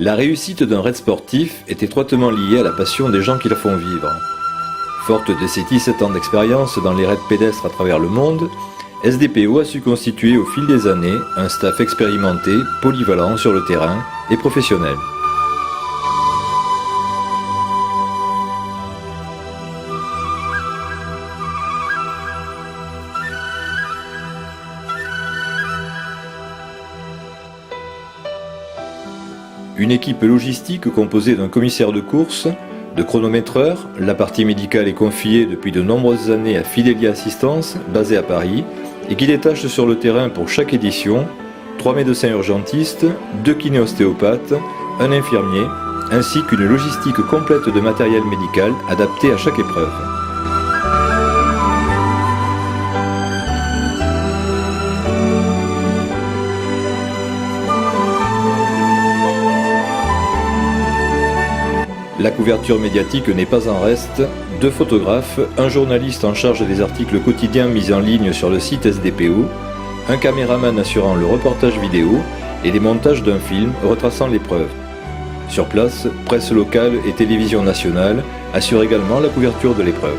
La réussite d'un raid sportif est étroitement liée à la passion des gens qui la font vivre. Forte de ses 17 ans d'expérience dans les raids pédestres à travers le monde, SDPO a su constituer au fil des années un staff expérimenté, polyvalent sur le terrain et professionnel. Une équipe logistique composée d'un commissaire de course, de chronométreurs, la partie médicale est confiée depuis de nombreuses années à Fidelia Assistance, basée à Paris, et qui détache sur le terrain pour chaque édition 3 médecins urgentistes, 2 kiné-ostéopathes, un infirmier, ainsi qu'une logistique complète de matériel médical adapté à chaque épreuve. La couverture médiatique n'est pas en reste, 2 photographes, un journaliste en charge des articles quotidiens mis en ligne sur le site SDPO, un caméraman assurant le reportage vidéo et les montages d'un film retraçant l'épreuve. Sur place, presse locale et télévision nationale assurent également la couverture de l'épreuve.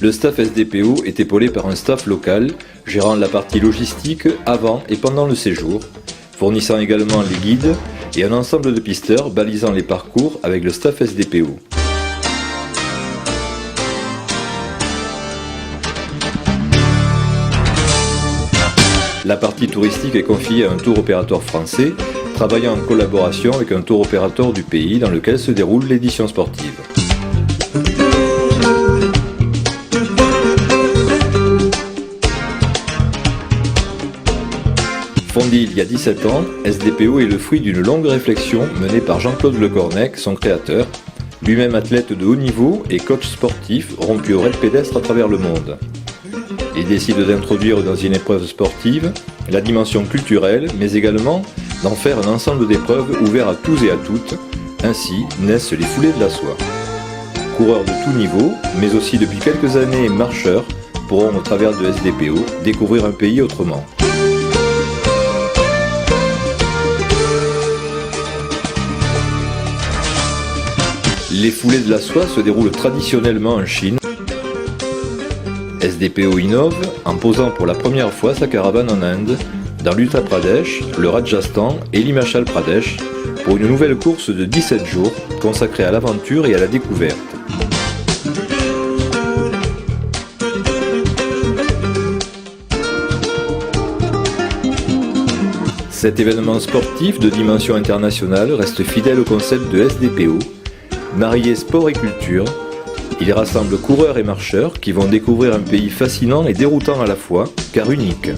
Le staff SDPO est épaulé par un staff local, gérant la partie logistique avant et pendant le séjour, fournissant également les guides et un ensemble de pisteurs balisant les parcours avec le staff SDPO. La partie touristique est confiée à un tour opérateur français, travaillant en collaboration avec un tour opérateur du pays dans lequel se déroule l'édition sportive. Fondé il y a 17 ans, SDPO est le fruit d'une longue réflexion menée par Jean-Claude Lecornec, son créateur, lui-même athlète de haut niveau et coach sportif rompu au raid pédestre à travers le monde. Il décide d'introduire dans une épreuve sportive la dimension culturelle, mais également d'en faire un ensemble d'épreuves ouverts à tous et à toutes. Ainsi naissent les foulées de la soie. Coureurs de tout niveau, mais aussi depuis quelques années marcheurs, pourront au travers de SDPO découvrir un pays autrement. Les foulées de la soie se déroulent traditionnellement en Chine. SDPO innove en posant pour la première fois sa caravane en Inde, dans l'Uttar Pradesh, le Rajasthan et l'Himachal Pradesh, pour une nouvelle course de 17 jours consacrée à l'aventure et à la découverte. Cet événement sportif de dimension internationale reste fidèle au concept de SDPO. Marié sport et culture, il rassemble coureurs et marcheurs qui vont découvrir un pays fascinant et déroutant à la fois, car unique,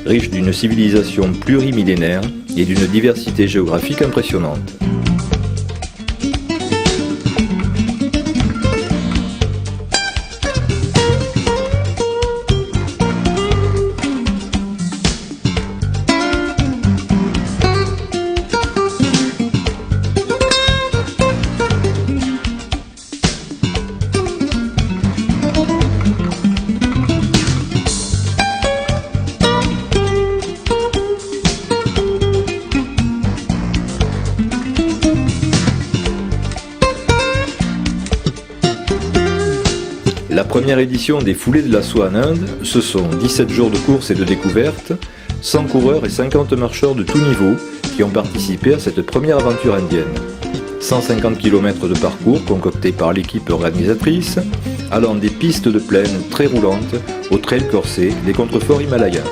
riche d'une civilisation plurimillénaire et d'une diversité géographique impressionnante. La première édition des Foulées de la Soie en Inde, ce sont 17 jours de course et de découverte, 100 coureurs et 50 marcheurs de tout niveau qui ont participé à cette première aventure indienne. 150 km de parcours concoctés par l'équipe organisatrice, allant des pistes de plaine très roulantes aux trails corsés des contreforts himalayens.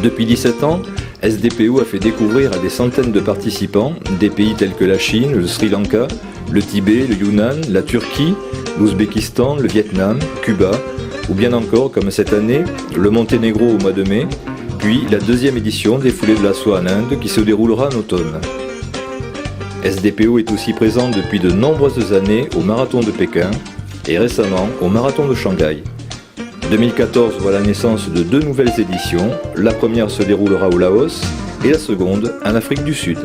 Depuis 17 ans, SDPO a fait découvrir à des centaines de participants des pays tels que la Chine, le Sri Lanka, le Tibet, le Yunnan, la Turquie, l'Ouzbékistan, le Vietnam, Cuba, ou bien encore, comme cette année, le Monténégro au mois de mai, puis la deuxième édition des Foulées de la Soie en Inde qui se déroulera en automne. SDPO est aussi présent depuis de nombreuses années au Marathon de Pékin et récemment au Marathon de Shanghai. 2014 voit la naissance de 2 nouvelles éditions, la première se déroulera au Laos et la seconde en Afrique du Sud.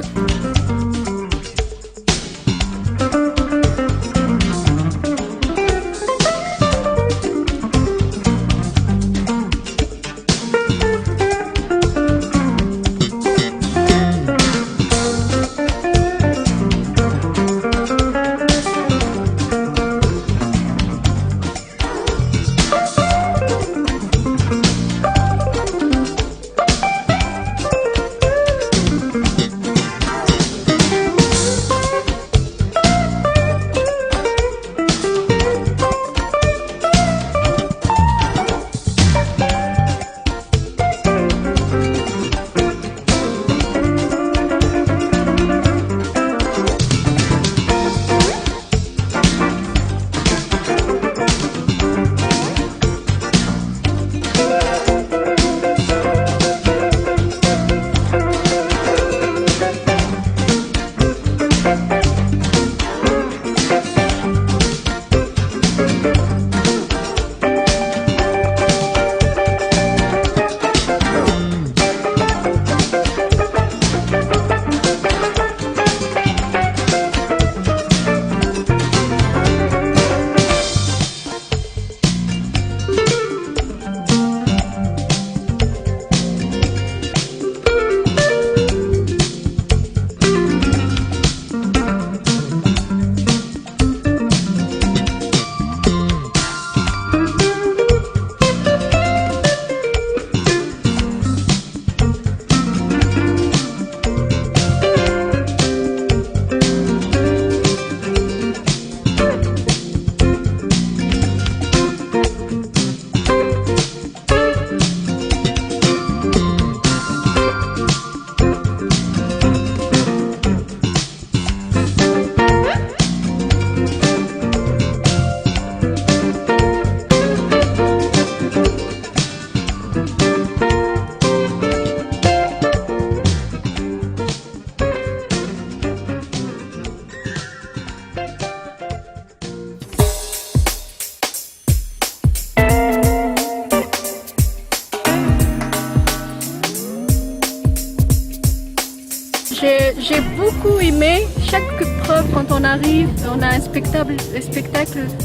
J'ai beaucoup aimé chaque preuve quand on arrive, on a un spectacle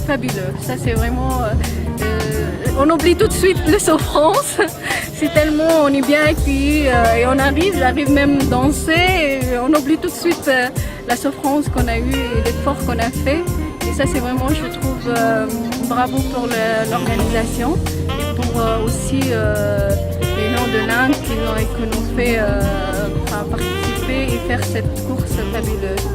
fabuleux. Ça c'est vraiment, on oublie tout de suite les souffrances. C'est tellement, on est bien accueillis et j'arrive même à danser. Et on oublie tout de suite la souffrance qu'on a eue et l'effort qu'on a fait. Et ça c'est vraiment, je trouve, bravo pour l'organisation et pour aussi les gens de l'Inde qui nous ont fait participer et faire cette course fabuleuse.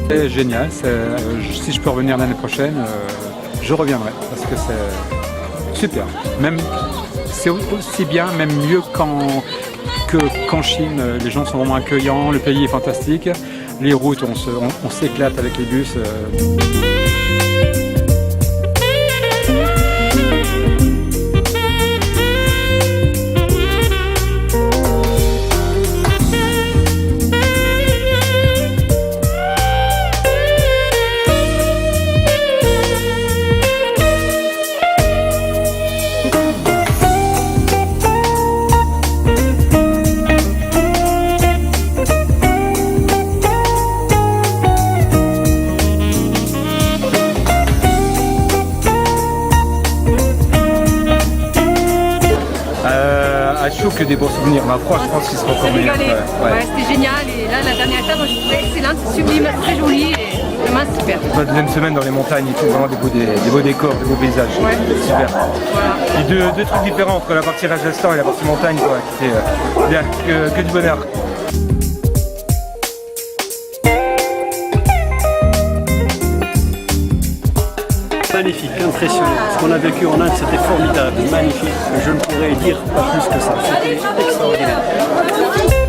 C'est génial, si je peux revenir l'année prochaine, je reviendrai parce que c'est super. Même c'est aussi bien, même mieux qu'en Chine. Les gens sont vraiment accueillants, le pays est fantastique. Les routes, on s'éclate avec les bus. À chaud que des bons souvenirs. Ma foi, je pense qu'ils seront encore meilleurs. Ouais, c'était génial. Et là, la dernière étape, je trouvais excellente, sublime, très jolie et vraiment super. La deuxième semaine dans les montagnes et tout, vraiment des beaux décors, des beaux paysages. Ouais. Super. Voilà. Et deux trucs différents entre la partie Rajasthan et la partie montagne, quoi, qui était que du bonheur. magnifique, impressionnant. Ce qu'on a vécu en Inde, c'était formidable, magnifique. Je ne pourrais dire pas plus que ça. C'était extraordinaire.